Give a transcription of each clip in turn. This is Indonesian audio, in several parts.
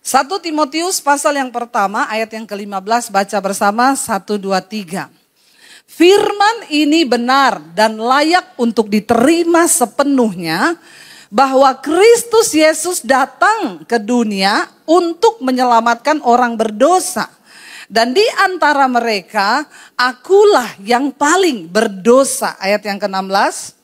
1 Timotius pasal yang pertama ayat yang ke-15, baca bersama 1, 2, 3. Firman ini benar dan layak untuk diterima sepenuhnya, bahwa Kristus Yesus datang ke dunia untuk menyelamatkan orang berdosa. Dan di antara mereka, akulah yang paling berdosa. Ayat yang ke-16.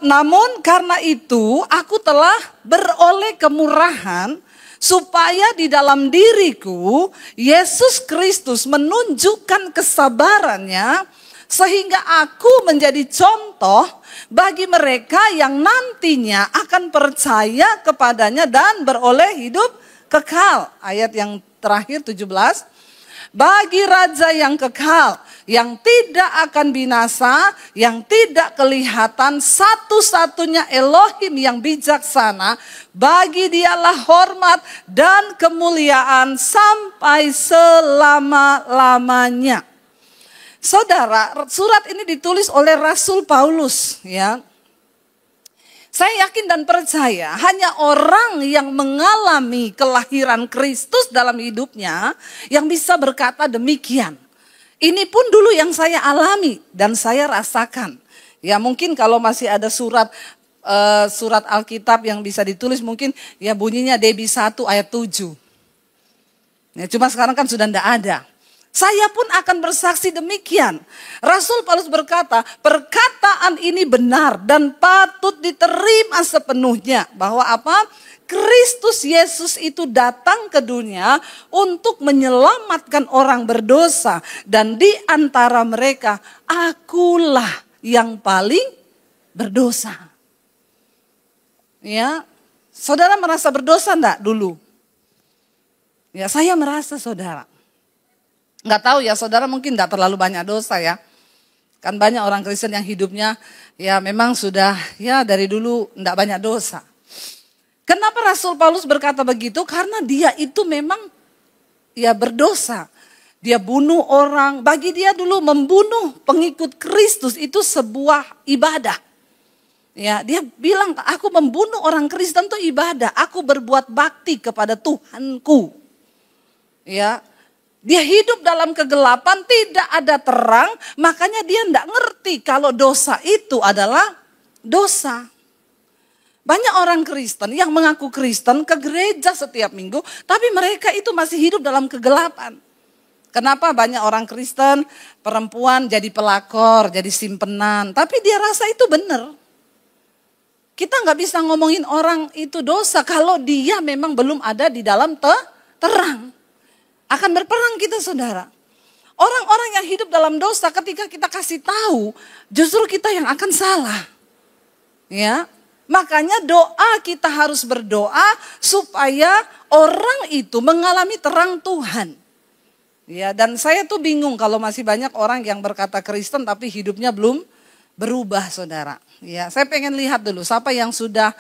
Namun karena itu, aku telah beroleh kemurahan, supaya di dalam diriku, Yesus Kristus menunjukkan kesabarannya, sehingga aku menjadi contoh bagi mereka yang nantinya akan percaya kepadanya dan beroleh hidup kekal. Ayat yang terakhir 17. Bagi raja yang kekal, yang tidak akan binasa, yang tidak kelihatan, satu-satunya Elohim yang bijaksana, bagi dialah hormat dan kemuliaan sampai selama-lamanya. Saudara, surat ini ditulis oleh Rasul Paulus, ya. Saya yakin dan percaya hanya orang yang mengalami kelahiran Kristus dalam hidupnya yang bisa berkata demikian. Ini pun dulu yang saya alami dan saya rasakan. Ya mungkin kalau masih ada surat Alkitab yang bisa ditulis mungkin ya bunyinya Debi 1 ayat 7. Ya, cuma sekarang kan sudah tidak ada. Saya pun akan bersaksi demikian. Rasul Paulus berkata, perkataan ini benar dan patut diterima sepenuhnya. Bahwa apa? Kristus Yesus itu datang ke dunia untuk menyelamatkan orang berdosa. Dan di antara mereka, akulah yang paling berdosa. Ya, saudara merasa berdosa enggak dulu? Ya, saya merasa saudara. Nggak tahu ya saudara mungkin nggak terlalu banyak dosa ya. Kan banyak orang Kristen yang hidupnya ya memang sudah ya dari dulu nggak banyak dosa. Kenapa Rasul Paulus berkata begitu? Karena dia itu memang ya berdosa. Dia bunuh orang. Bagi dia dulu membunuh pengikut Kristus itu sebuah ibadah. Ya, dia bilang aku membunuh orang Kristen itu ibadah. Aku berbuat bakti kepada Tuhanku. Ya. Dia hidup dalam kegelapan, tidak ada terang, makanya dia tidak ngerti kalau dosa itu adalah dosa. Banyak orang Kristen yang mengaku Kristen ke gereja setiap minggu, tapi mereka itu masih hidup dalam kegelapan. Kenapa banyak orang Kristen, perempuan jadi pelakor, jadi simpenan, tapi dia rasa itu benar. Kita nggak bisa ngomongin orang itu dosa kalau dia memang belum ada di dalam terang. Akan berperang kita saudara. Orang-orang yang hidup dalam dosa ketika kita kasih tahu justru kita yang akan salah. Ya, makanya doa kita harus berdoa supaya orang itu mengalami terang Tuhan. Ya, dan saya tuh bingung kalau masih banyak orang yang berkata Kristen tapi hidupnya belum berubah saudara. Ya, saya pengen lihat dulu siapa yang sudah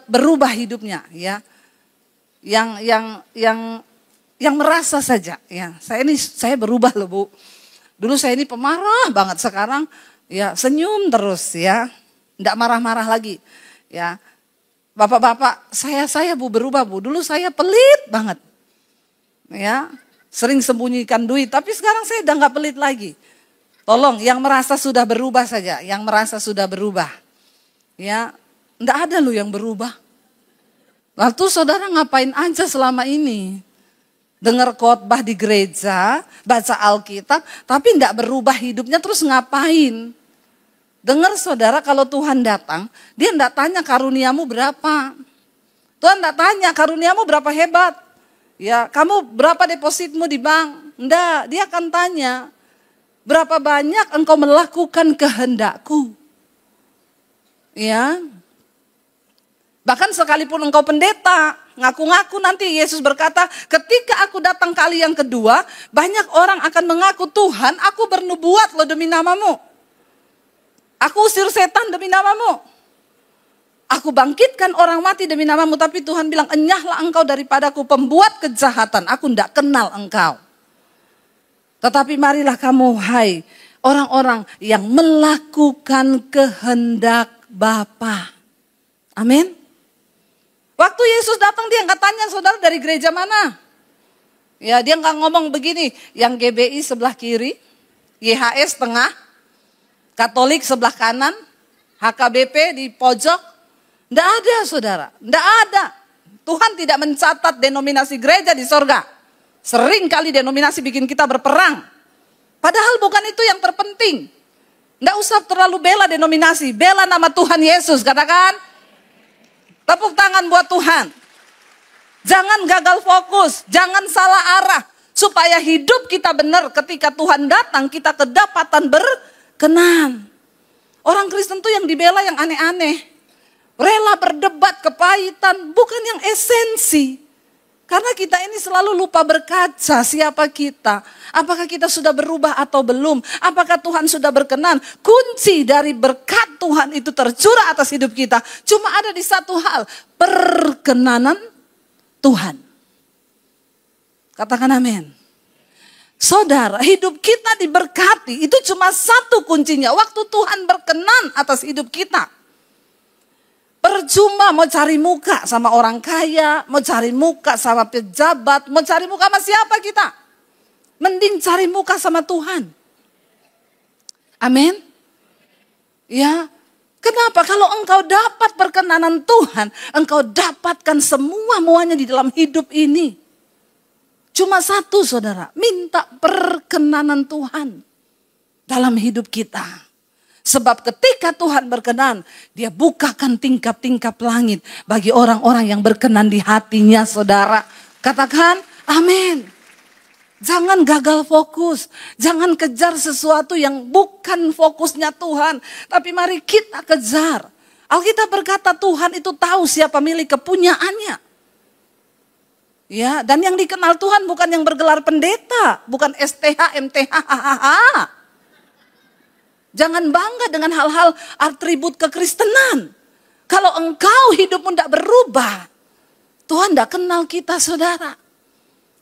berubah hidupnya ya. Yang merasa saja, ya saya berubah loh Bu. Dulu saya ini pemarah banget, sekarang ya senyum terus ya, enggak marah-marah lagi. Ya, bapak-bapak saya Bu berubah Bu. Dulu saya pelit banget, ya sering sembunyikan duit, tapi sekarang saya udah nggak pelit lagi. Tolong yang merasa sudah berubah saja, yang merasa sudah berubah, ya enggak ada loh yang berubah. Lalu saudara ngapain aja selama ini? Dengar khotbah di gereja, baca Alkitab, tapi enggak berubah hidupnya terus ngapain? Dengar saudara kalau Tuhan datang, dia enggak tanya karuniamu berapa. Tuhan enggak tanya karuniamu berapa hebat. Ya, kamu berapa depositmu di bank? Enggak, dia akan tanya, berapa banyak engkau melakukan kehendakku? Ya. Bahkan sekalipun engkau pendeta, ngaku-ngaku nanti Yesus berkata, ketika aku datang kali yang kedua, banyak orang akan mengaku, Tuhan aku bernubuat loh demi namamu. Aku usir setan demi namamu. Aku bangkitkan orang mati demi namamu, tapi Tuhan bilang, enyahlah engkau daripadaku pembuat kejahatan, aku tidak kenal engkau. Tetapi marilah kamu, hai orang-orang yang melakukan kehendak Bapa. Amin. Waktu Yesus datang dia nggak tanya saudara dari gereja mana. Ya dia nggak ngomong begini, yang GBI sebelah kiri, YHS tengah, Katolik sebelah kanan, HKBP di pojok. Nggak ada saudara, nggak ada. Tuhan tidak mencatat denominasi gereja di sorga. Sering kali denominasi bikin kita berperang. Padahal bukan itu yang terpenting. Nggak usah terlalu bela denominasi, bela nama Tuhan Yesus, katakan. Tepuk tangan buat Tuhan. Jangan gagal fokus, jangan salah arah. Supaya hidup kita benar ketika Tuhan datang, kita kedapatan berkenan. Orang Kristen tuh yang dibela yang aneh-aneh. Rela berdebat kepahitan, bukan yang esensi. Karena kita ini selalu lupa berkaca siapa kita. Apakah kita sudah berubah atau belum? Apakah Tuhan sudah berkenan? Kunci dari berkat Tuhan itu tercurah atas hidup kita. Cuma ada di satu hal, perkenanan Tuhan. Katakan amin. Saudara, hidup kita diberkati, itu cuma satu kuncinya. Waktu Tuhan berkenan atas hidup kita. Percuma mau cari muka sama orang kaya, mau cari muka sama pejabat, mau cari muka sama siapa kita? Mending cari muka sama Tuhan. Amin. Ya, kenapa? Kalau engkau dapat perkenanan Tuhan, engkau dapatkan semua muanya di dalam hidup ini. Cuma satu saudara, minta perkenanan Tuhan dalam hidup kita. Sebab ketika Tuhan berkenan, dia bukakan tingkap-tingkap langit bagi orang-orang yang berkenan di hatinya saudara. Katakan amin. Jangan gagal fokus. Jangan kejar sesuatu yang bukan fokusnya Tuhan. Tapi mari kita kejar. Alkitab berkata Tuhan itu tahu siapa milik kepunyaannya. Ya, dan yang dikenal Tuhan bukan yang bergelar pendeta. Bukan STH, MTH, hahaha. Jangan bangga dengan hal-hal atribut kekristenan. Kalau engkau hidupmu tidak berubah, Tuhan tidak kenal kita saudara.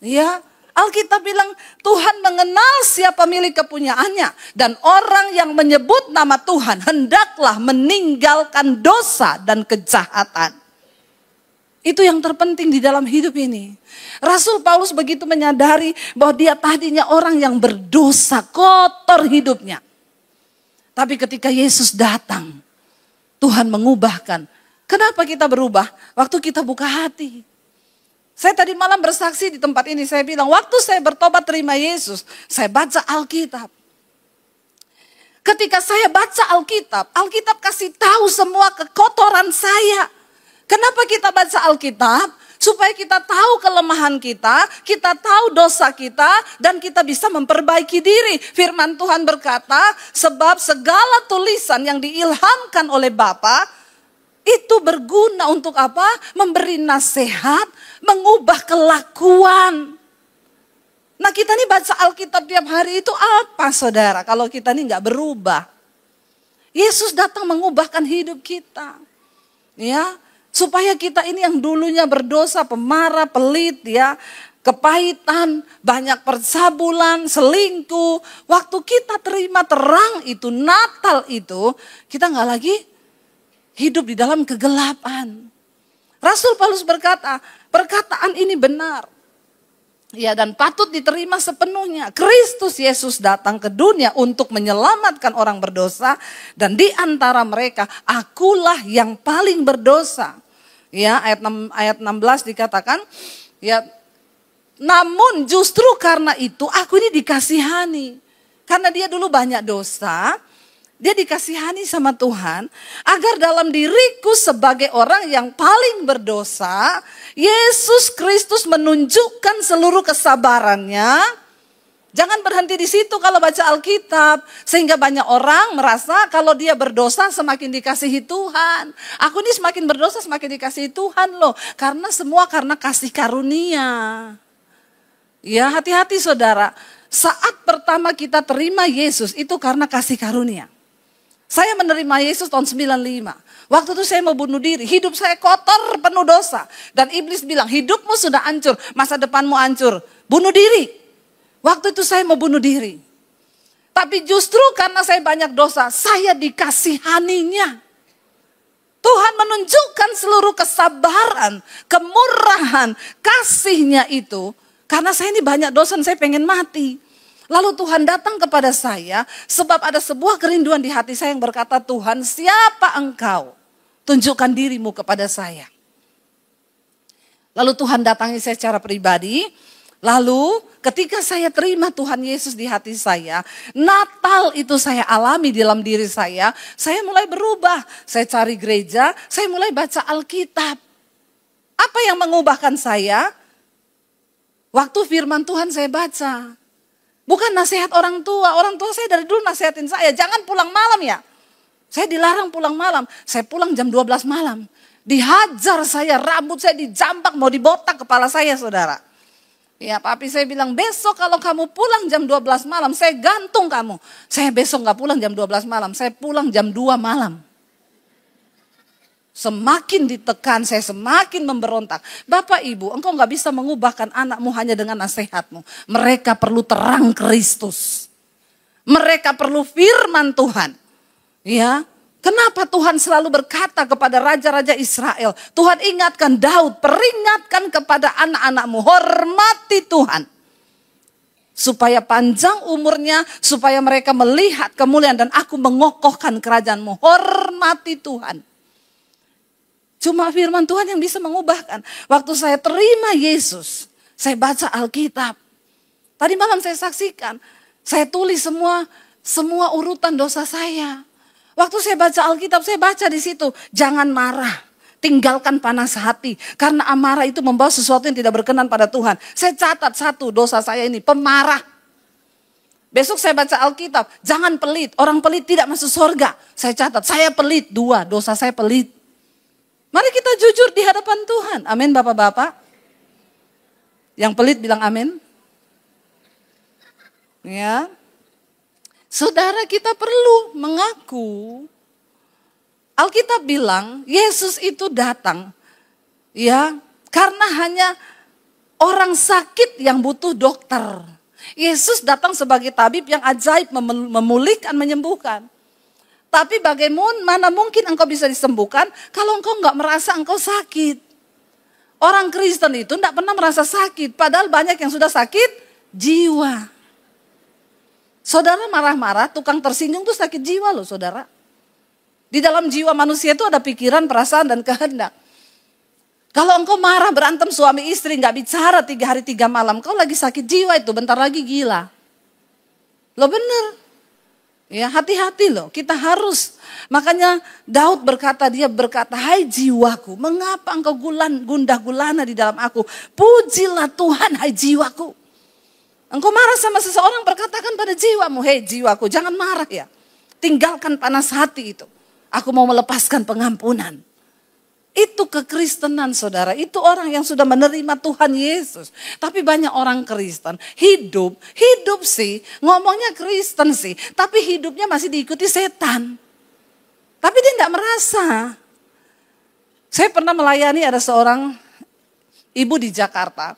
Ya, Alkitab bilang Tuhan mengenal siapa milik kepunyaannya. Dan orang yang menyebut nama Tuhan hendaklah meninggalkan dosa dan kejahatan. Itu yang terpenting di dalam hidup ini. Rasul Paulus begitu menyadari bahwa dia tadinya orang yang berdosa, kotor hidupnya. Tapi ketika Yesus datang, Tuhan mengubahkan. Kenapa kita berubah? Waktu kita buka hati. Saya tadi malam bersaksi di tempat ini, saya bilang, waktu saya bertobat terima Yesus, saya baca Alkitab. Ketika saya baca Alkitab, Alkitab kasih tahu semua kekotoran saya. Kenapa kita baca Alkitab? Supaya kita tahu kelemahan kita tahu dosa kita, dan kita bisa memperbaiki diri. Firman Tuhan berkata, sebab segala tulisan yang diilhamkan oleh Bapa, itu berguna untuk apa? Memberi nasihat, mengubah kelakuan. Nah kita nih baca Alkitab tiap hari itu apa saudara? Kalau kita nih gak berubah. Yesus datang mengubahkan hidup kita. Ya. Supaya kita ini yang dulunya berdosa, pemarah, pelit, ya, kepahitan, banyak percabulan, selingkuh. Waktu kita terima terang itu, Natal itu, kita nggak lagi hidup di dalam kegelapan. Rasul Paulus berkata, perkataan ini benar. Ya, dan patut diterima sepenuhnya. Kristus Yesus datang ke dunia untuk menyelamatkan orang berdosa. Dan di antara mereka, akulah yang paling berdosa. Ya, ayat 16 dikatakan, ya, namun justru karena itu aku ini dikasihani. Karena dia dulu banyak dosa, dia dikasihani sama Tuhan. Agar dalam diriku sebagai orang yang paling berdosa, Yesus Kristus menunjukkan seluruh kesabarannya. Jangan berhenti di situ kalau baca Alkitab. Sehingga banyak orang merasa kalau dia berdosa semakin dikasihi Tuhan. Aku ini semakin berdosa semakin dikasihi Tuhan loh. Karena semua karena kasih karunia. Ya, hati-hati saudara. Saat pertama kita terima Yesus itu karena kasih karunia. Saya menerima Yesus tahun 95. Waktu itu saya mau bunuh diri. Hidup saya kotor, penuh dosa. Dan iblis bilang, hidupmu sudah hancur, masa depanmu hancur. Bunuh diri. Waktu itu saya mau bunuh diri. Tapi justru karena saya banyak dosa, saya dikasihaninya. Tuhan menunjukkan seluruh kesabaran, kemurahan, kasih-Nya itu. Karena saya ini banyak dosa, saya pengen mati. Lalu Tuhan datang kepada saya, sebab ada sebuah kerinduan di hati saya yang berkata, Tuhan, siapa Engkau? Tunjukkan dirimu kepada saya. Lalu Tuhan datangi saya secara pribadi. Lalu ketika saya terima Tuhan Yesus di hati saya, Natal itu saya alami dalam diri saya mulai berubah. Saya cari gereja, saya mulai baca Alkitab. Apa yang mengubahkan saya? Waktu firman Tuhan saya baca. Bukan nasihat orang tua saya dari dulu nasihatin saya, jangan pulang malam ya. Saya dilarang pulang malam, saya pulang jam 12 malam. Dihajar saya, rambut saya dijambak, mau dibotak kepala saya, saudara. Ya, papi saya bilang, besok kalau kamu pulang jam 12 malam, saya gantung kamu. Saya besok gak pulang jam 12 malam, saya pulang jam 2 malam. Semakin ditekan, saya semakin memberontak. Bapak Ibu, engkau gak bisa mengubahkan anakmu hanya dengan nasihatmu. Mereka perlu terang Kristus. Mereka perlu firman Tuhan. Ya, kenapa Tuhan selalu berkata kepada raja-raja Israel, Tuhan ingatkan Daud, peringatkan kepada anak-anakmu, hormati Tuhan. Supaya panjang umurnya, supaya mereka melihat kemuliaan dan aku mengokohkan kerajaanmu. Hormati Tuhan. Cuma firman Tuhan yang bisa mengubahkan. Waktu saya terima Yesus, saya baca Alkitab. Tadi malam saya saksikan, saya tulis semua urutan dosa saya. Waktu saya baca Alkitab, saya baca di situ, jangan marah, tinggalkan panas hati. Karena amarah itu membawa sesuatu yang tidak berkenan pada Tuhan. Saya catat satu dosa saya ini, pemarah. Besok saya baca Alkitab, jangan pelit, orang pelit tidak masuk surga. Saya catat, saya pelit, 2, dosa saya pelit. Mari kita jujur di hadapan Tuhan. Amin Bapak-Bapak. Yang pelit bilang amin. Ya. Saudara, kita perlu mengaku. Alkitab bilang Yesus itu datang. Ya, karena hanya orang sakit yang butuh dokter. Yesus datang sebagai tabib yang ajaib, memulihkan, menyembuhkan. Tapi bagaimana mungkin engkau bisa disembuhkan kalau engkau enggak merasa engkau sakit. Orang Kristen itu enggak pernah merasa sakit. Padahal banyak yang sudah sakit jiwa. Saudara marah-marah, tukang tersinggung itu sakit jiwa loh saudara. Di dalam jiwa manusia itu ada pikiran, perasaan dan kehendak. Kalau engkau marah berantem suami istri enggak bicara 3 hari 3 malam. Kau lagi sakit jiwa itu, bentar lagi gila. Loh bener. Ya hati-hati loh, kita harus. Makanya Daud dia berkata, hai jiwaku, mengapa engkau gundah gulana di dalam aku? Pujilah Tuhan, hai jiwaku. Engkau marah sama seseorang, berkatakan pada jiwamu, hei jiwaku, jangan marah ya. Tinggalkan panas hati itu. Aku mau melepaskan pengampunan. Itu kekristenan saudara, itu orang yang sudah menerima Tuhan Yesus. Tapi banyak orang Kristen, hidup sih, ngomongnya Kristen sih. Tapi hidupnya masih diikuti setan. Tapi dia tidak merasa. Saya pernah melayani ada seorang ibu di Jakarta.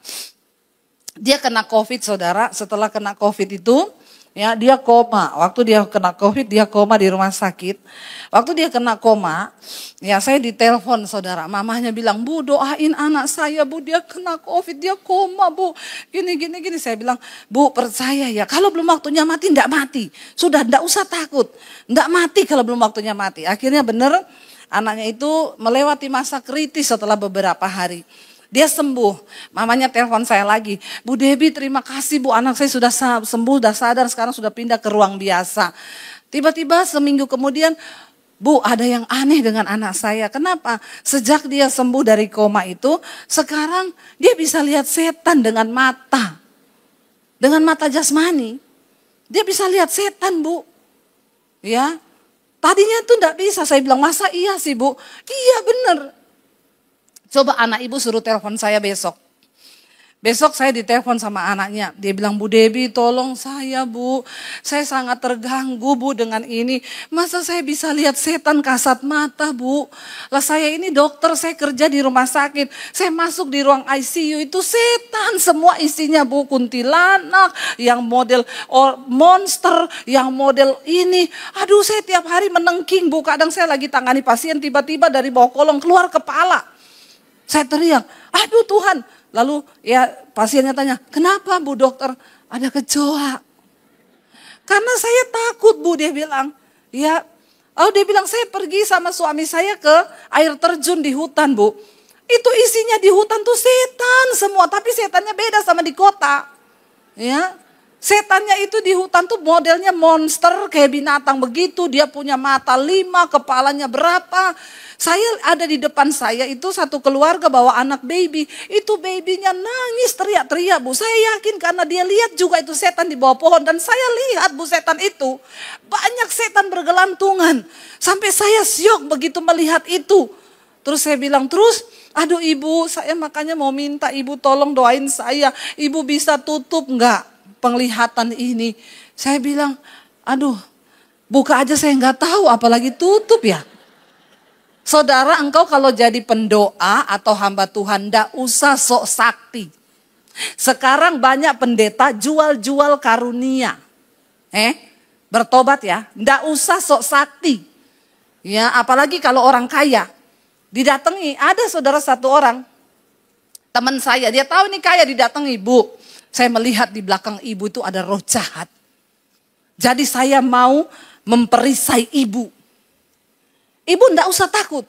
Dia kena COVID saudara, setelah kena COVID itu ya dia koma. Waktu dia kena COVID dia koma di rumah sakit. Waktu dia kena koma, ya saya ditelepon saudara. Mamahnya bilang, Bu doain anak saya Bu, dia kena COVID, dia koma Bu. Gini. Saya bilang, Bu percaya ya, kalau belum waktunya mati enggak mati. Sudah enggak usah takut, enggak mati kalau belum waktunya mati. Akhirnya benar anaknya itu melewati masa kritis setelah beberapa hari. Dia sembuh, mamanya telepon saya lagi. Bu Debbie terima kasih Bu, anak saya sudah sembuh, sudah sadar, sekarang sudah pindah ke ruang biasa. Tiba-tiba seminggu kemudian, Bu ada yang aneh dengan anak saya. Kenapa? Sejak dia sembuh dari koma itu, sekarang dia bisa lihat setan dengan mata. Dengan mata jasmani. Dia bisa lihat setan Bu. Ya, tadinya tuh enggak bisa. Saya bilang, masa iya sih Bu? Iya benar. Coba anak ibu suruh telepon saya besok. Besok saya ditelepon sama anaknya. Dia bilang, Bu Debbie tolong saya Bu. Saya sangat terganggu Bu dengan ini. Masa saya bisa lihat setan kasat mata Bu. Lah saya ini dokter, saya kerja di rumah sakit. Saya masuk di ruang ICU itu setan semua isinya Bu. Kuntilanak, yang model monster, yang model ini. Aduh saya tiap hari menengking Bu. Kadang saya lagi tangani pasien tiba-tiba dari bawah kolong keluar kepala. Saya teriak, aduh Tuhan. Lalu ya pasiennya tanya, kenapa Bu dokter? Ada kecoa. Karena saya takut Bu, dia bilang. Ya, dia bilang saya pergi sama suami saya ke air terjun di hutan Bu. Itu isinya di hutan tuh setan semua, tapi setannya beda sama di kota. Ya, setannya itu di hutan tuh modelnya monster kayak binatang begitu. Dia punya mata 5, kepalanya berapa. Saya ada di depan saya itu satu keluarga bawa anak baby. Itu babynya nangis teriak-teriak Bu. Saya yakin karena dia lihat juga itu setan di bawah pohon. Dan saya lihat Bu setan itu. Banyak setan bergelantungan. Sampai saya syok begitu melihat itu. Terus saya bilang aduh Ibu saya makanya mau minta Ibu tolong doain saya. Ibu bisa tutup enggak penglihatan ini. Saya bilang aduh buka aja saya enggak tahu apalagi tutup ya. Saudara, engkau kalau jadi pendoa atau hamba Tuhan, ndak usah sok sakti. Sekarang banyak pendeta jual-jual karunia. Bertobat ya, ndak usah sok sakti. Ya, apalagi kalau orang kaya. Didatangi, ada saudara satu orang, teman saya, dia tahu ini kaya, didatangi, Bu. Saya melihat di belakang ibu itu ada roh jahat. Jadi saya mau memperisai ibu. Ibu enggak usah takut.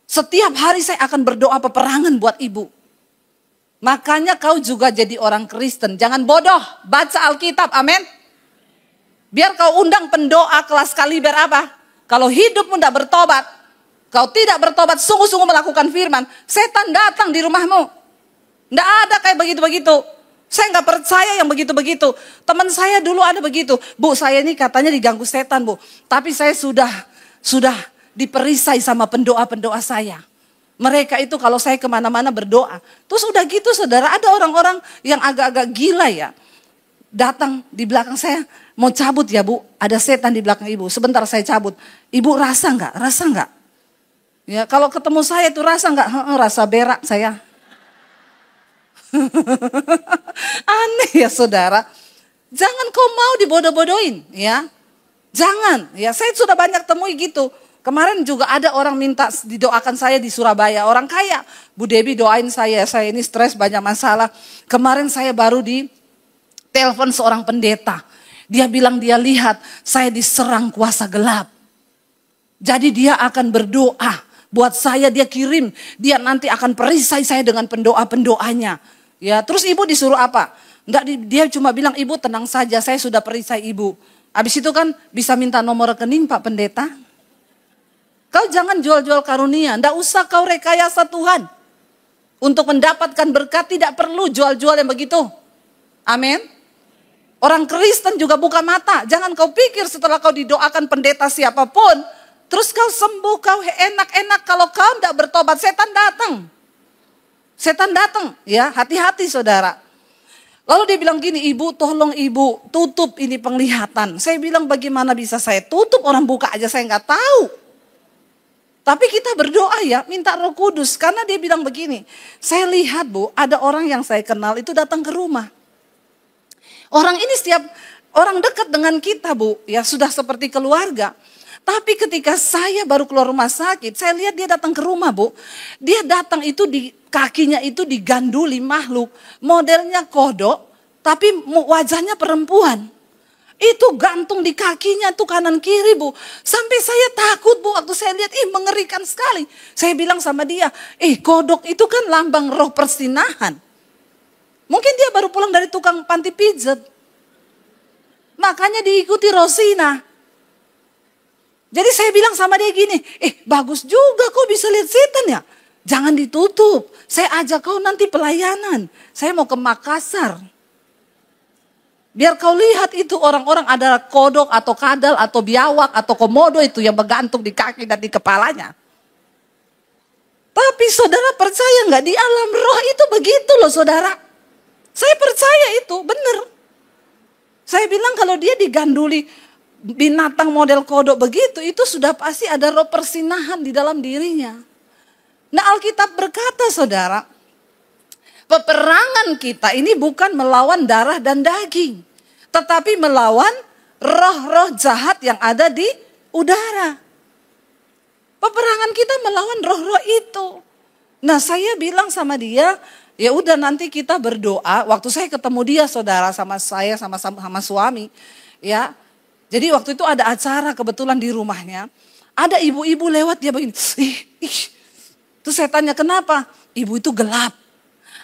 Setiap hari saya akan berdoa peperangan buat ibu. Makanya kau juga jadi orang Kristen. Jangan bodoh, baca Alkitab, amin. Biar kau undang pendoa kelas kaliber apa. Kalau hidupmu enggak bertobat, kau tidak bertobat, sungguh-sungguh melakukan firman, setan datang di rumahmu. Enggak ada kayak begitu-begitu. Saya enggak percaya yang begitu-begitu. Teman saya dulu ada begitu. Bu, saya ini katanya diganggu setan, Bu. Tapi saya sudah diperisai sama pendoa-pendoa saya. Mereka itu kalau saya kemana-mana berdoa. Terus udah gitu saudara, ada orang-orang yang agak-agak gila ya. Datang di belakang saya, mau cabut ya Bu, ada setan di belakang ibu. Sebentar saya cabut. Ibu rasa enggak? Rasa enggak? Ya kalau ketemu saya itu rasa enggak? Rasa berak saya. Aneh ya saudara. Jangan kau mau dibodoh-bodohin ya. Jangan, ya saya sudah banyak temui gitu. Kemarin juga ada orang minta didoakan saya di Surabaya, orang kaya. Bu Debbie doain saya ini stres banyak masalah. Kemarin saya baru ditelepon seorang pendeta. Dia bilang dia lihat saya diserang kuasa gelap. Jadi dia akan berdoa buat saya, dia kirim. Dia nanti akan perisai saya dengan pendoa-pendoanya. Ya, terus ibu disuruh apa? Enggak, dia cuma bilang ibu tenang saja, saya sudah perisai ibu. Habis itu kan bisa minta nomor rekening Pak Pendeta. Kau jangan jual-jual karunia, ndak usah kau rekayasa Tuhan. Untuk mendapatkan berkat tidak perlu jual-jual yang begitu. Amin. Orang Kristen juga buka mata. Jangan kau pikir setelah kau didoakan pendeta siapapun, terus kau sembuh, kau enak-enak. Kalau kau ndak bertobat, setan datang. Setan datang, ya hati-hati saudara. Lalu dia bilang gini, ibu tolong ibu tutup ini penglihatan. Saya bilang bagaimana bisa saya tutup, orang buka aja saya nggak tahu. Tapi kita berdoa ya, minta Roh Kudus. Karena dia bilang begini, saya lihat Bu, ada orang yang saya kenal itu datang ke rumah. Orang ini setiap orang dekat dengan kita Bu, ya sudah seperti keluarga. Tapi ketika saya baru keluar rumah sakit, saya lihat dia datang ke rumah Bu. Dia datang itu di kakinya itu diganduli makhluk. Modelnya kodok, tapi wajahnya perempuan. Itu gantung di kakinya tuh kanan kiri Bu. Sampai saya takut Bu waktu saya lihat, mengerikan sekali. Saya bilang sama dia, kodok itu kan lambang roh persinahan. Mungkin dia baru pulang dari tukang panti pijat. Makanya diikuti Rosina. Jadi saya bilang sama dia gini, bagus juga kau bisa lihat setan ya. Jangan ditutup, saya ajak kau nanti pelayanan. Saya mau ke Makassar. Biar kau lihat itu orang-orang ada kodok atau kadal atau biawak atau komodo itu yang bergantung di kaki dan di kepalanya. Tapi saudara percaya nggak di alam roh itu begitu loh saudara. Saya percaya itu, benar. Saya bilang kalau dia diganduli binatang model kodok begitu, itu sudah pasti ada roh persinahan di dalam dirinya. Nah, Alkitab berkata, saudara, peperangan kita ini bukan melawan darah dan daging, tetapi melawan roh-roh jahat yang ada di udara. Peperangan kita melawan roh-roh itu. Nah, saya bilang sama dia, ya udah nanti kita berdoa. Waktu saya ketemu dia, saudara, sama saya sama suami, ya. Jadi waktu itu ada acara kebetulan di rumahnya. Ada ibu-ibu lewat, dia begini, Terus saya tanya kenapa? Ibu itu gelap,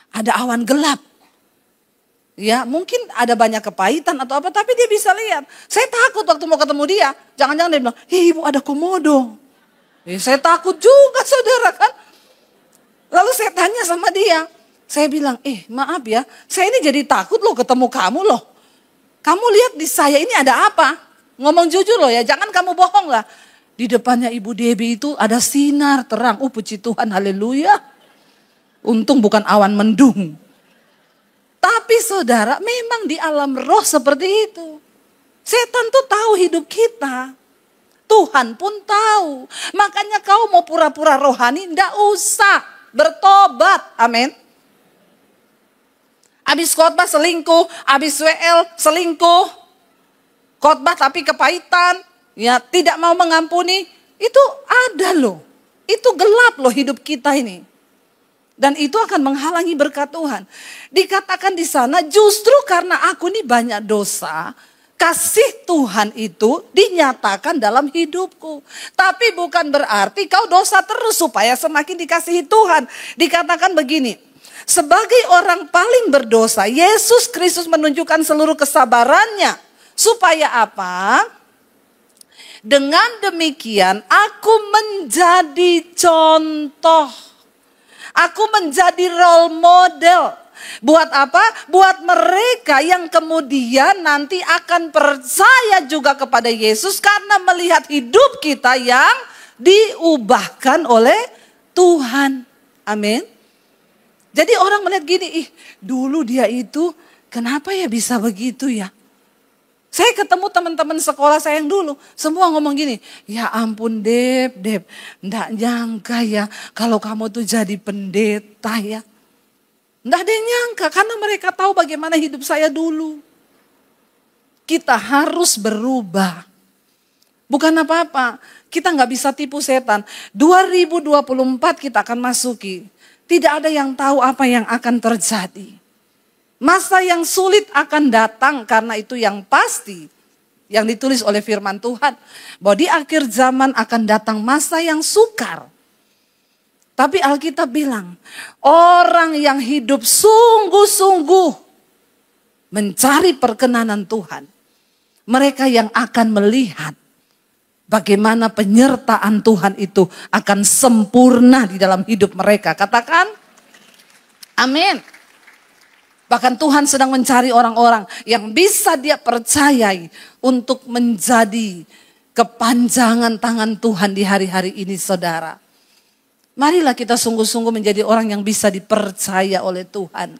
ada awan gelap. Ya mungkin ada banyak kepahitan atau apa, tapi dia bisa lihat. Saya takut waktu mau ketemu dia, jangan-jangan dia bilang, ibu ada komodo. Saya takut juga, saudara kan. Lalu saya tanya sama dia, saya bilang, maaf ya, saya ini jadi takut loh ketemu kamu loh. Kamu lihat di saya ini ada apa? Ngomong jujur loh ya, jangan kamu bohong lah. Di depannya Ibu Debbie itu ada sinar terang. Puji Tuhan, haleluya. Untung bukan awan mendung. Tapi saudara, memang di alam roh seperti itu. Setan tuh tahu hidup kita. Tuhan pun tahu. Makanya kau mau pura-pura rohani, enggak usah. Bertobat, amin. Habis khotbah selingkuh, habis WL selingkuh. Khotbah tapi kepahitan, ya tidak mau mengampuni, itu ada loh. Itu gelap loh hidup kita ini. Dan itu akan menghalangi berkat Tuhan. Dikatakan di sana justru karena aku ini banyak dosa, kasih Tuhan itu dinyatakan dalam hidupku. Tapi bukan berarti kau dosa terus supaya semakin dikasihi Tuhan. Dikatakan begini, sebagai orang paling berdosa, Yesus Kristus menunjukkan seluruh kesabarannya. Supaya apa? Dengan demikian aku menjadi contoh. Aku menjadi role model. Buat apa? Buat mereka yang kemudian nanti akan percaya juga kepada Yesus karena melihat hidup kita yang diubahkan oleh Tuhan. Amin. Jadi orang melihat gini, dulu dia itu kenapa ya bisa begitu ya? Saya ketemu teman-teman sekolah saya yang dulu, semua ngomong gini, ya ampun Deb, enggak nyangka ya kalau kamu tuh jadi pendeta ya. Enggak ada yang nyangka karena mereka tahu bagaimana hidup saya dulu. Kita harus berubah. Bukan apa-apa, kita nggak bisa tipu setan. 2024 kita akan masuki, tidak ada yang tahu apa yang akan terjadi. Masa yang sulit akan datang karena itu yang pasti. Yang ditulis oleh firman Tuhan. Bahwa di akhir zaman akan datang masa yang sukar. Tapi Alkitab bilang, orang yang hidup sungguh-sungguh mencari perkenanan Tuhan. Mereka yang akan melihat bagaimana penyertaan Tuhan itu akan sempurna di dalam hidup mereka. Katakan, amin. Bahkan Tuhan sedang mencari orang-orang yang bisa dia percayai untuk menjadi kepanjangan tangan Tuhan di hari-hari ini, saudara. Marilah kita sungguh-sungguh menjadi orang yang bisa dipercaya oleh Tuhan.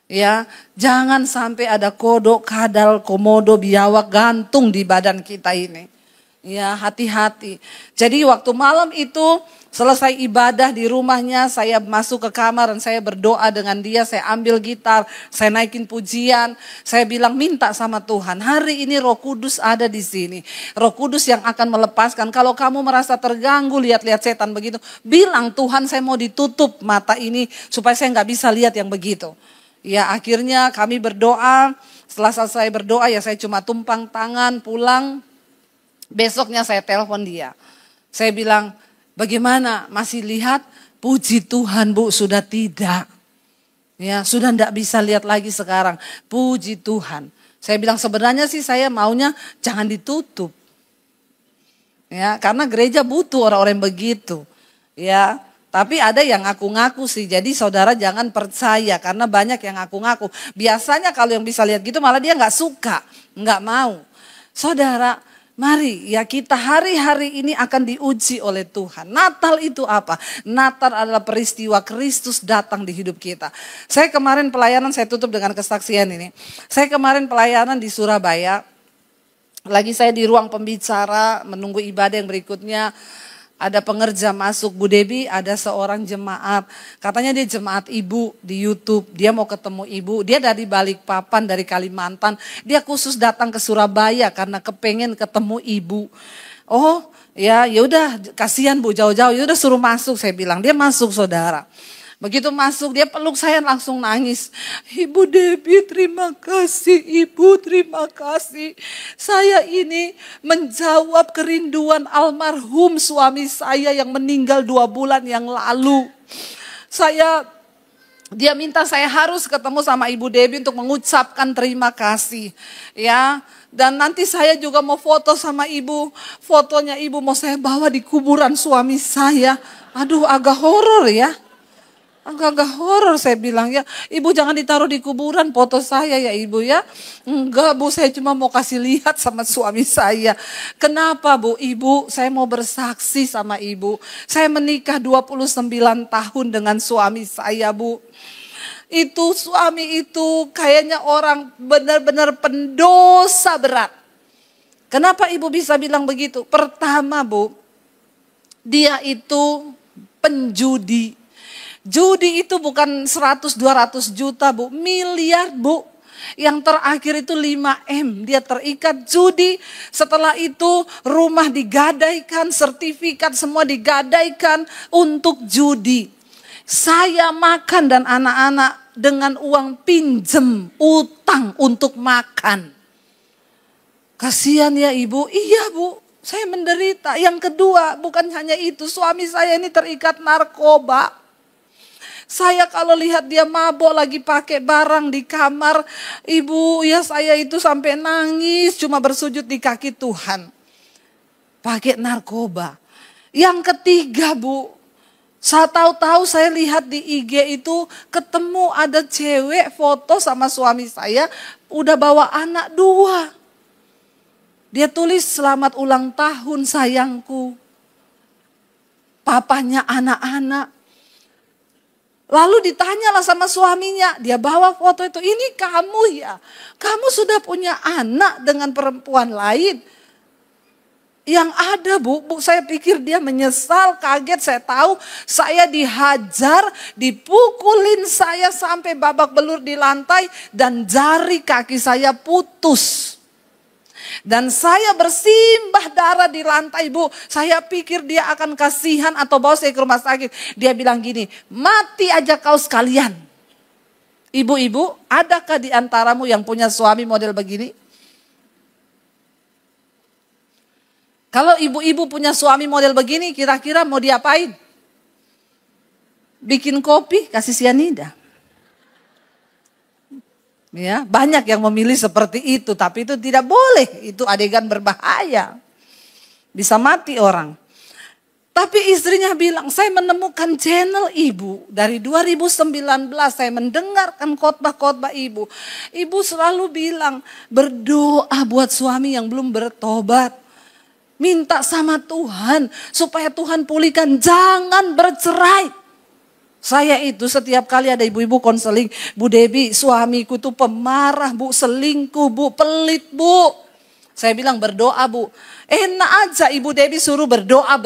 Ya, jangan sampai ada kodok, kadal, komodo, biawak gantung di badan kita ini. Ya, hati-hati. Jadi waktu malam itu selesai ibadah di rumahnya, saya masuk ke kamar dan saya berdoa dengan dia, saya ambil gitar, saya naikin pujian, saya bilang minta sama Tuhan, hari ini Roh Kudus ada di sini. Roh Kudus yang akan melepaskan. Kalau kamu merasa terganggu lihat-lihat setan begitu, bilang Tuhan saya mau ditutup mata ini supaya saya nggak bisa lihat yang begitu. Ya akhirnya kami berdoa, setelah selesai berdoa ya saya cuma tumpang tangan pulang. Besoknya saya telepon dia. Saya bilang, bagaimana masih lihat? Puji Tuhan Bu, sudah tidak. Ya, sudah tidak bisa lihat lagi sekarang. Puji Tuhan. Saya bilang sebenarnya sih saya maunya jangan ditutup. Ya, karena gereja butuh orang-orang yang begitu. Ya, tapi ada yang ngaku-ngaku sih. Jadi saudara jangan percaya karena banyak yang ngaku-ngaku. Biasanya kalau yang bisa lihat gitu malah dia nggak suka, nggak mau. Saudara, Mari ya kita hari-hari ini akan diuji oleh Tuhan. Natal itu apa? Natal adalah peristiwa Kristus datang di hidup kita. Saya kemarin pelayanan, saya tutup dengan kesaksian ini. Saya kemarin pelayanan di Surabaya. Lagi saya di ruang pembicara menunggu ibadah yang berikutnya. Ada pengerja masuk, Bu Debi, ada seorang jemaat. Katanya dia jemaat ibu di YouTube. Dia mau ketemu ibu. Dia dari Balikpapan, dari Kalimantan. Dia khusus datang ke Surabaya karena kepengen ketemu ibu. Oh, ya udah kasihan Bu jauh-jauh. Ya udah suruh masuk, saya bilang. Dia masuk, saudara. Begitu masuk dia peluk saya langsung nangis. Ibu Debi terima kasih, Ibu terima kasih. Saya ini menjawab kerinduan almarhum suami saya yang meninggal 2 bulan yang lalu. Dia minta saya harus ketemu sama Ibu Debi untuk mengucapkan terima kasih. Ya, dan nanti saya juga mau foto sama ibu. Fotonya ibu mau saya bawa di kuburan suami saya. Aduh agak horor ya. Agak horor saya bilang ya. Ibu jangan ditaruh di kuburan foto saya ya ibu ya. Enggak Bu, saya cuma mau kasih lihat sama suami saya. Kenapa Bu? Ibu, saya mau bersaksi sama ibu. Saya menikah 29 tahun dengan suami saya Bu. Itu suami itu kayaknya orang benar-benar pendosa berat. Kenapa ibu bisa bilang begitu? Pertama Bu, dia itu penjudi. Judi itu bukan 100-200 juta Bu, miliar Bu. Yang terakhir itu 5M, dia terikat judi. Setelah itu rumah digadaikan, sertifikat semua digadaikan untuk judi. Saya makan dan anak-anak dengan uang pinjem, utang untuk makan. Kasihan ya ibu, iya Bu, saya menderita. Yang kedua bukan hanya itu, suami saya ini terikat narkoba. Saya kalau lihat dia mabok lagi pakai barang di kamar, ibu ya saya itu sampai nangis cuma bersujud di kaki Tuhan. Pakai narkoba. Yang ketiga Bu, saya tahu-tahu saya lihat di IG itu ketemu ada cewek foto sama suami saya udah bawa anak 2. Dia tulis selamat ulang tahun sayangku. Papanya anak-anak. Lalu ditanyalah sama suaminya, dia bawa foto itu, ini kamu ya, kamu sudah punya anak dengan perempuan lain. Yang ada Bu, saya pikir dia menyesal, kaget, saya tahu saya dihajar, dipukulin saya sampai babak belur di lantai dan jari kaki saya putus. Dan saya bersimbah darah di lantai Bu. Saya pikir dia akan kasihan atau bawa saya ke rumah sakit. Dia bilang gini, mati aja kau sekalian. Ibu-ibu, adakah di antaramu yang punya suami model begini? Kalau ibu-ibu punya suami model begini, kira-kira mau diapain? Bikin kopi, kasih sianida. Ya, banyak yang memilih seperti itu, tapi itu tidak boleh. Itu adegan berbahaya. Bisa mati orang. Tapi istrinya bilang, saya menemukan channel ibu. Dari 2019 saya mendengarkan khotbah-khotbah ibu. Ibu selalu bilang, berdoa buat suami yang belum bertobat. Minta sama Tuhan, supaya Tuhan pulihkan, jangan bercerai. Saya itu setiap kali ada ibu-ibu konseling, Bu Debi suamiku tuh pemarah Bu, selingkuh Bu, pelit Bu. Saya bilang berdoa Bu. Enak aja Ibu Debi suruh berdoa.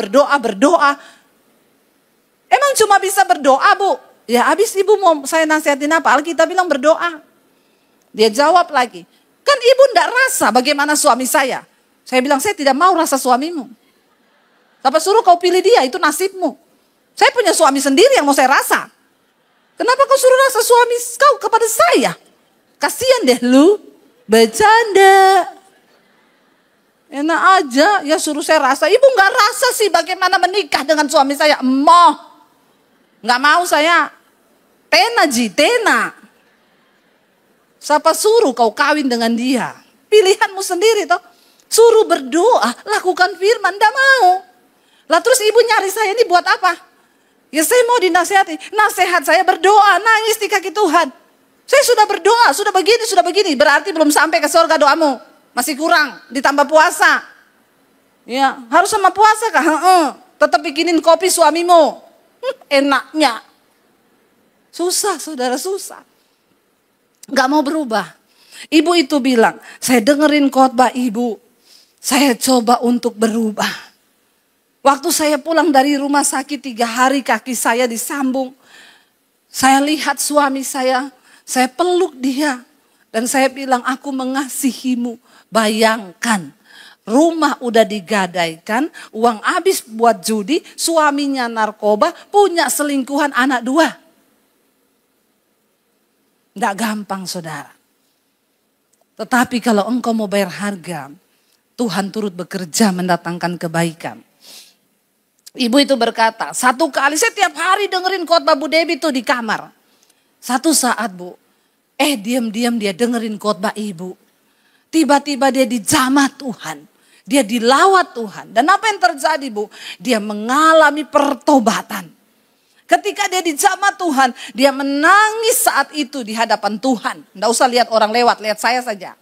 Emang cuma bisa berdoa Bu? Ya habis ibu mau saya nasihatin apa? Alkitab bilang berdoa. Dia jawab lagi, kan ibu ndak rasa bagaimana suami saya. Saya bilang saya tidak mau rasa suamimu. Siapa suruh kau pilih dia, itu nasibmu. Saya punya suami sendiri yang mau saya rasa. Kenapa kau suruh rasa suami kau kepada saya? Kasihan deh lu. Bercanda. Enak aja ya suruh saya rasa. Ibu gak rasa sih bagaimana menikah dengan suami saya. Emoh. Gak mau saya. Tena. Siapa suruh kau kawin dengan dia? Pilihanmu sendiri toh. Suruh berdoa. Lakukan firman. Gak mau. Lah terus ibu nyari saya ini buat apa? Ya saya mau dinasihati, nasihat saya berdoa, nangis di kaki Tuhan. Saya sudah berdoa, sudah begini, berarti belum sampai ke surga doamu. Masih kurang, ditambah puasa. Ya, harus sama puasa kah? Tetap bikinin kopi suamimu. Enaknya. Susah, saudara, susah. Gak mau berubah. Ibu itu bilang, saya dengerin khotbah ibu. Saya coba untuk berubah. Waktu saya pulang dari rumah sakit 3 hari kaki saya disambung. Saya lihat suami saya peluk dia. Dan saya bilang, aku mengasihimu. Bayangkan, rumah udah digadaikan, uang habis buat judi, suaminya narkoba, punya selingkuhan anak 2. Nggak gampang, saudara. Tetapi kalau engkau mau bayar harga, Tuhan turut bekerja mendatangkan kebaikan. Ibu itu berkata, satu kali saya tiap hari dengerin khotbah Bu Debbie tuh di kamar. Satu saat Bu, diam-diam dia dengerin khotbah ibu. Tiba-tiba dia dijamah Tuhan. Dia dilawat Tuhan. Dan apa yang terjadi Bu? Dia mengalami pertobatan. Ketika dia dijamah Tuhan, dia menangis saat itu di hadapan Tuhan. Nggak usah lihat orang lewat, lihat saya saja.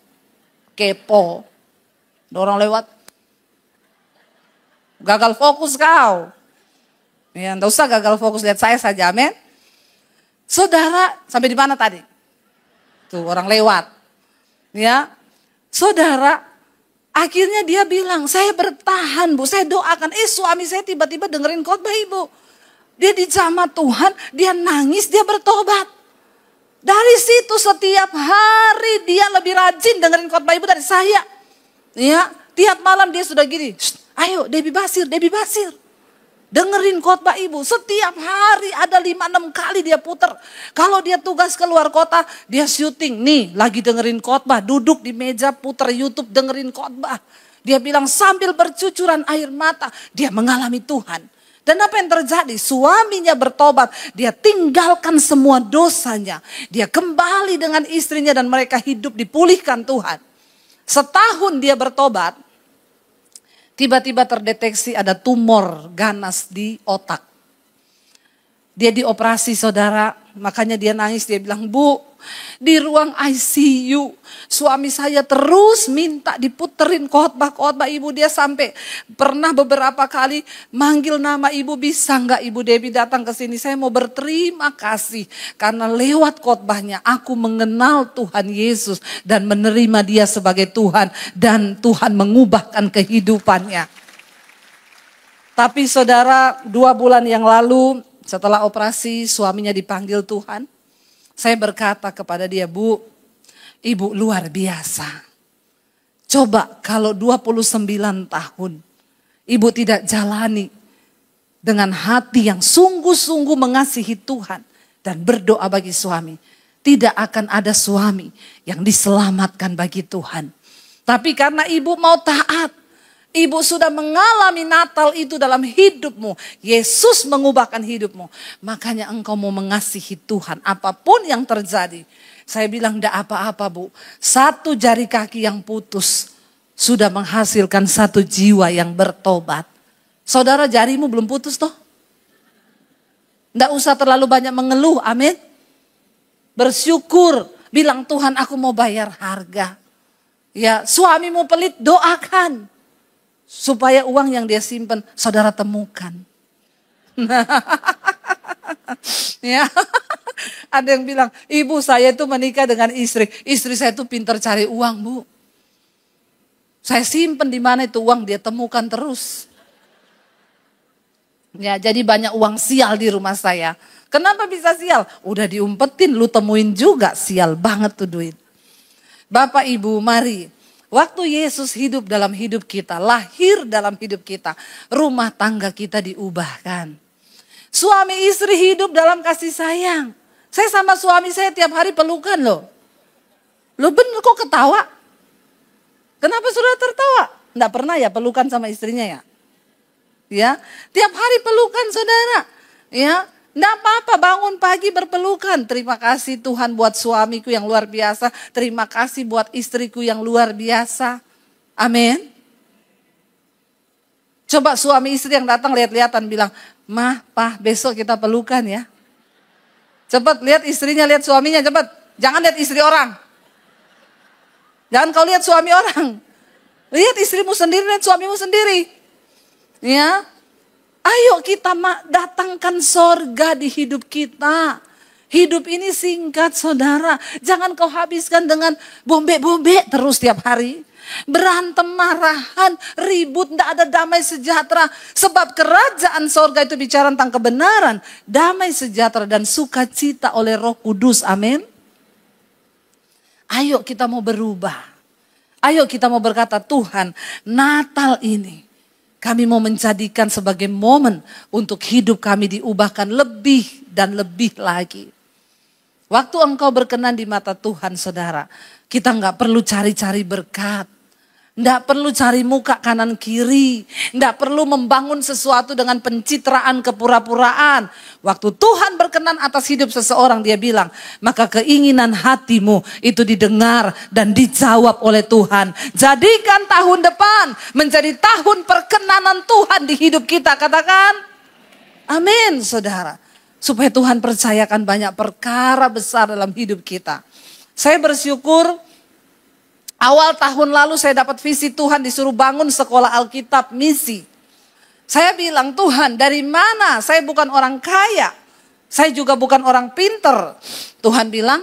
Kepo. Ada orang lewat. Gagal fokus kau. Ya, nggak usah gagal fokus, lihat saya saja, amin. Saudara, sampai di mana tadi? Tuh orang lewat. Ya, saudara, akhirnya dia bilang, saya bertahan Bu, saya doakan. Suami saya tiba-tiba dengerin khotbah ibu. Dia dijamah Tuhan, dia nangis, dia bertobat. Dari situ setiap hari dia lebih rajin dengerin khotbah ibu dari saya. Ya, tiap malam dia sudah gini, ayo Debbie Basir, Debbie Basir. Dengerin khotbah ibu, setiap hari ada 5-6 kali dia puter. Kalau dia tugas keluar kota, dia syuting. Nih lagi dengerin khotbah, duduk di meja puter YouTube dengerin khotbah. Dia bilang sambil bercucuran air mata, dia mengalami Tuhan. Dan apa yang terjadi? Suaminya bertobat, dia tinggalkan semua dosanya. Dia kembali dengan istrinya dan mereka hidup dipulihkan Tuhan. Setahun dia bertobat, tiba-tiba terdeteksi ada tumor ganas di otak. Dia dioperasi, saudara, makanya dia nangis, dia bilang, Bu, di ruang ICU suami saya terus minta diputerin khotbah ibu. Dia sampai pernah beberapa kali manggil nama ibu, bisa nggak Ibu Debbie datang ke sini, saya mau berterima kasih karena lewat khotbahnya aku mengenal Tuhan Yesus dan menerima dia sebagai Tuhan, dan Tuhan mengubahkan kehidupannya. Tapi saudara, 2 bulan yang lalu setelah operasi suaminya dipanggil Tuhan. Saya berkata kepada dia, Bu, ibu luar biasa. Coba kalau 29 tahun ibu tidak jalani dengan hati yang sungguh-sungguh mengasihi Tuhan dan berdoa bagi suami, tidak akan ada suami yang diselamatkan bagi Tuhan. Tapi karena ibu mau taat, ibu sudah mengalami Natal itu dalam hidupmu. Yesus mengubahkan hidupmu. Makanya engkau mau mengasihi Tuhan apapun yang terjadi. Saya bilang enggak apa-apa Bu. 1 jari kaki yang putus sudah menghasilkan 1 jiwa yang bertobat. Saudara, jarimu belum putus toh? Enggak usah terlalu banyak mengeluh, amin. Bersyukur, bilang Tuhan aku mau bayar harga. Ya, suamimu pelit, doakan. Supaya uang yang dia simpan, saudara temukan. Ya, ada yang bilang, ibu saya itu menikah dengan istri saya itu pintar cari uang Bu. Saya simpan di mana itu uang, dia temukan terus. Ya, jadi banyak uang sial di rumah saya. Kenapa bisa sial? Udah diumpetin, lu temuin juga, sial banget tuh duit. Bapak Ibu, mari. Waktu Yesus hidup dalam hidup kita, lahir dalam hidup kita, rumah tangga kita diubahkan. Suami istri hidup dalam kasih sayang. Saya sama suami saya tiap hari pelukan loh. Loh bener kok ketawa? Kenapa sudah tertawa? Nggak pernah ya pelukan sama istrinya ya? Ya, tiap hari pelukan saudara. Ya, nggak apa-apa bangun pagi berpelukan. Terima kasih Tuhan buat suamiku yang luar biasa. Terima kasih buat istriku yang luar biasa. Amin. Coba suami istri yang datang lihat-lihatan bilang, Mah, Pah, besok kita pelukan ya. Cepat lihat istrinya, lihat suaminya, cepat. Jangan lihat istri orang. Jangan kau lihat suami orang. Lihat istrimu sendiri, lihat suamimu sendiri. Ya, ayo kita datangkan sorga di hidup kita. Hidup ini singkat saudara. Jangan kau habiskan dengan bombe-bombe terus tiap hari. Berantem, marahan, ribut, tidak ada damai sejahtera. Sebab kerajaan sorga itu bicara tentang kebenaran, damai sejahtera dan sukacita oleh Roh Kudus. Amin. Ayo kita mau berubah. Ayo kita mau berkata, Tuhan, Natal ini kami mau menjadikan sebagai momen untuk hidup kami diubahkan lebih dan lebih lagi. Waktu engkau berkenan di mata Tuhan saudara, kita nggak perlu cari-cari berkat. Nggak perlu cari muka kanan kiri. Nggak perlu membangun sesuatu dengan pencitraan kepura-puraan. Waktu Tuhan berkenan atas hidup seseorang, dia bilang, maka keinginan hatimu itu didengar dan dijawab oleh Tuhan. Jadikan tahun depan menjadi tahun perkenanan Tuhan di hidup kita. Katakan amin saudara. Supaya Tuhan percayakan banyak perkara besar dalam hidup kita. Saya bersyukur awal tahun lalu saya dapat visi Tuhan, disuruh bangun sekolah Alkitab misi. Saya bilang, Tuhan dari mana? Saya bukan orang kaya. Saya juga bukan orang pinter. Tuhan bilang,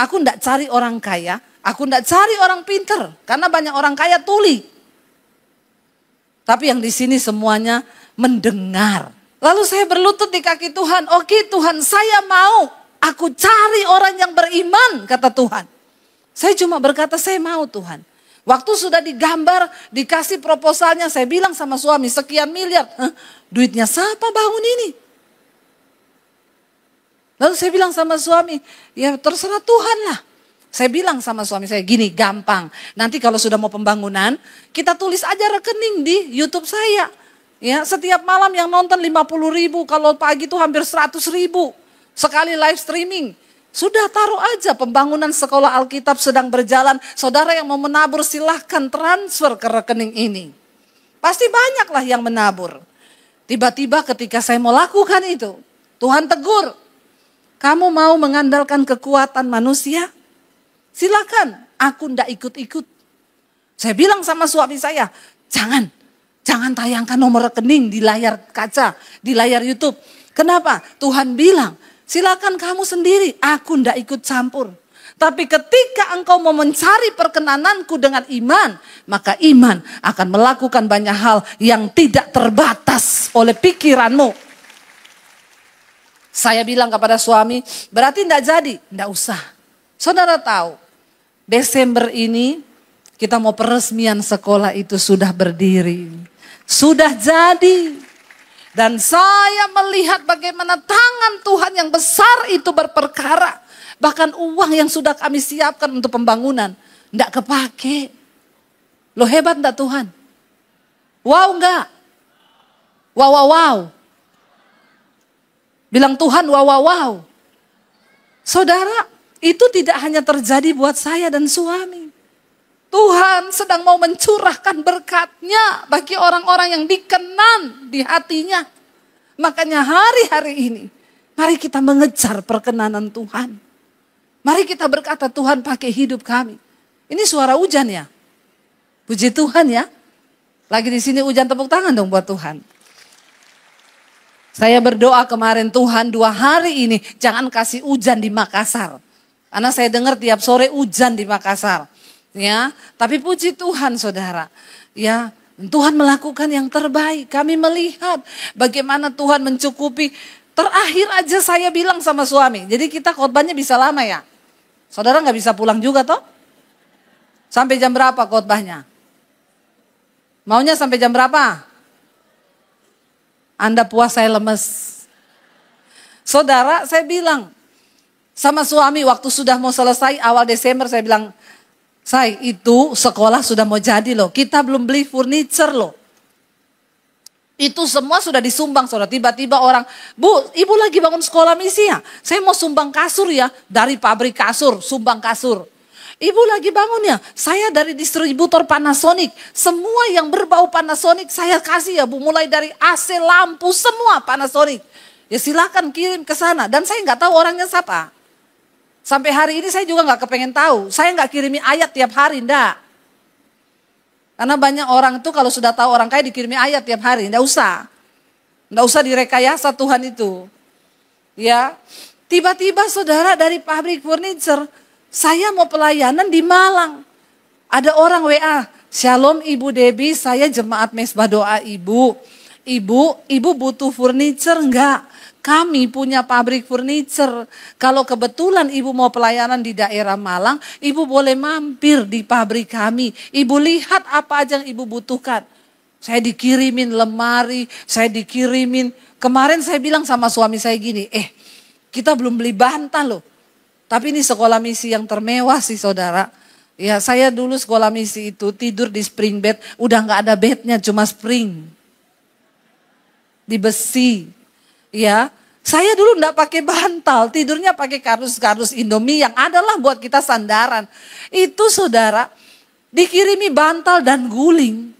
aku enggak cari orang kaya. Aku enggak cari orang pinter. Karena banyak orang kaya tuli. Tapi yang di sini semuanya mendengar. Lalu saya berlutut di kaki Tuhan. Oke Tuhan, saya mau. Aku cari orang yang beriman, kata Tuhan. Saya cuma berkata, saya mau Tuhan. Waktu sudah digambar, dikasih proposalnya, saya bilang sama suami, sekian miliar. Duitnya siapa bangun ini? Lalu saya bilang sama suami, ya terserah Tuhan lah. Saya bilang sama suami saya, gini gampang. Nanti kalau sudah mau pembangunan, kita tulis aja rekening di YouTube saya. Ya, setiap malam yang nonton 50.000, kalau pagi itu hampir 100.000. Sekali live streaming. Sudah taruh aja pembangunan sekolah Alkitab sedang berjalan. Saudara yang mau menabur silahkan transfer ke rekening ini. Pasti banyaklah yang menabur. Tiba-tiba ketika saya mau lakukan itu, Tuhan tegur. Kamu mau mengandalkan kekuatan manusia? Silakan, aku ndak ikut-ikut. Saya bilang sama suami saya, jangan tayangkan nomor rekening di layar kaca, di layar YouTube. Kenapa? Tuhan bilang, silakan kamu sendiri, aku ndak ikut campur. Tapi ketika engkau mau mencari perkenananku dengan iman, maka iman akan melakukan banyak hal yang tidak terbatas oleh pikiranmu. Saya bilang kepada suami, berarti ndak jadi? Ndak usah. Saudara tahu, Desember ini kita mau peresmian sekolah itu sudah berdiri. Sudah jadi. Dan saya melihat bagaimana tangan Tuhan yang besar itu berperkara. Bahkan uang yang sudah kami siapkan untuk pembangunan enggak kepake. Loh hebat enggak Tuhan? Wow enggak? Wow. Bilang Tuhan wow. Saudara, itu tidak hanya terjadi buat saya dan suami. Tuhan sedang mau mencurahkan berkat-Nya bagi orang-orang yang dikenan di hatinya. Makanya hari-hari ini, mari kita mengejar perkenanan Tuhan. Mari kita berkata, Tuhan pakai hidup kami. Ini suara hujan ya? Puji Tuhan ya. Lagi di sini hujan, tepuk tangan dong buat Tuhan. Saya berdoa kemarin, Tuhan 2 hari ini jangan kasih hujan di Makassar. Karena saya dengar tiap sore hujan di Makassar. Ya, tapi puji Tuhan saudara. Ya, Tuhan melakukan yang terbaik. Kami melihat bagaimana Tuhan mencukupi. Terakhir aja saya bilang sama suami. Jadi kita khotbahnya bisa lama ya. Saudara nggak bisa pulang juga toh? Sampai jam berapa khotbahnya? Maunya sampai jam berapa? Anda puas, saya lemes. Saudara, saya bilang sama suami waktu sudah mau selesai awal Desember, saya bilang, Say, itu sekolah sudah mau jadi loh. Kita belum beli furniture loh. Itu semua sudah disumbang, saudara. Tiba-tiba orang, Bu, ibu lagi bangun sekolah misi ya? Saya mau sumbang kasur ya. Dari pabrik kasur, sumbang kasur. Ibu lagi bangun ya? Saya dari distributor Panasonic. Semua yang berbau Panasonic saya kasih ya Bu. Mulai dari AC, lampu, semua Panasonic. Ya silakan kirim ke sana. Dan saya nggak tahu orangnya siapa. Sampai hari ini saya juga nggak kepengen tahu. Saya nggak kirimi ayat tiap hari, enggak. Karena banyak orang tuh kalau sudah tahu orang kaya dikirimi ayat tiap hari. Nggak usah. Nggak usah direkayasa Tuhan itu. Ya, tiba-tiba saudara dari pabrik furniture, saya mau pelayanan di Malang. Ada orang WA, Shalom Ibu Debbie, saya jemaat Mesbah Doa Ibu. Ibu butuh furniture enggak? Kami punya pabrik furniture. Kalau kebetulan ibu mau pelayanan di daerah Malang, ibu boleh mampir di pabrik kami. Ibu lihat apa aja yang ibu butuhkan. Saya dikirimin lemari, saya dikirimin. Kemarin saya bilang sama suami saya gini, kita belum beli bantal loh. Tapi ini sekolah misi yang termewah sih saudara. Ya saya dulu sekolah misi itu tidur di spring bed, udah gak ada bednya cuma spring. Di besi. Ya, saya dulu enggak pakai bantal, tidurnya pakai kardus-kardus Indomie yang adalah buat kita sandaran. Itu saudara, dikirimi bantal dan guling.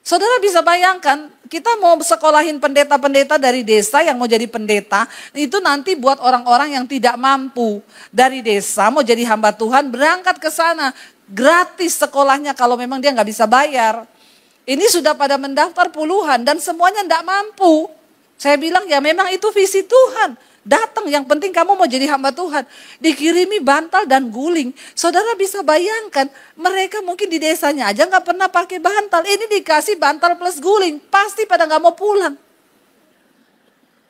Saudara bisa bayangkan, kita mau sekolahin pendeta-pendeta dari desa yang mau jadi pendeta, itu nanti buat orang-orang yang tidak mampu dari desa mau jadi hamba Tuhan berangkat ke sana, gratis sekolahnya kalau memang dia nggak bisa bayar. Ini sudah pada mendaftar puluhan dan semuanya enggak mampu. Saya bilang ya memang itu visi Tuhan. Datang yang penting kamu mau jadi hamba Tuhan. Dikirimi bantal dan guling. Saudara bisa bayangkan mereka mungkin di desanya aja gak pernah pakai bantal. Ini dikasih bantal plus guling. Pasti pada gak mau pulang.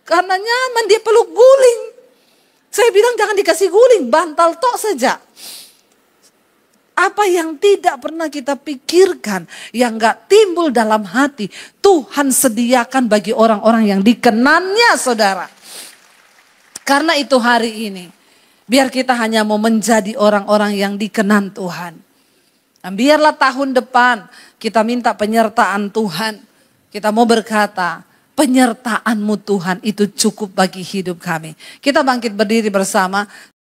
Karena nyaman dia peluk guling. Saya bilang jangan dikasih guling, bantal tok saja. Apa yang tidak pernah kita pikirkan, yang gak timbul dalam hati, Tuhan sediakan bagi orang-orang yang dikenannya saudara. Karena itu hari ini, biar kita hanya mau menjadi orang-orang yang dikenan Tuhan. Dan biarlah tahun depan kita minta penyertaan Tuhan. Kita mau berkata, penyertaan-Mu Tuhan itu cukup bagi hidup kami. Kita bangkit berdiri bersama.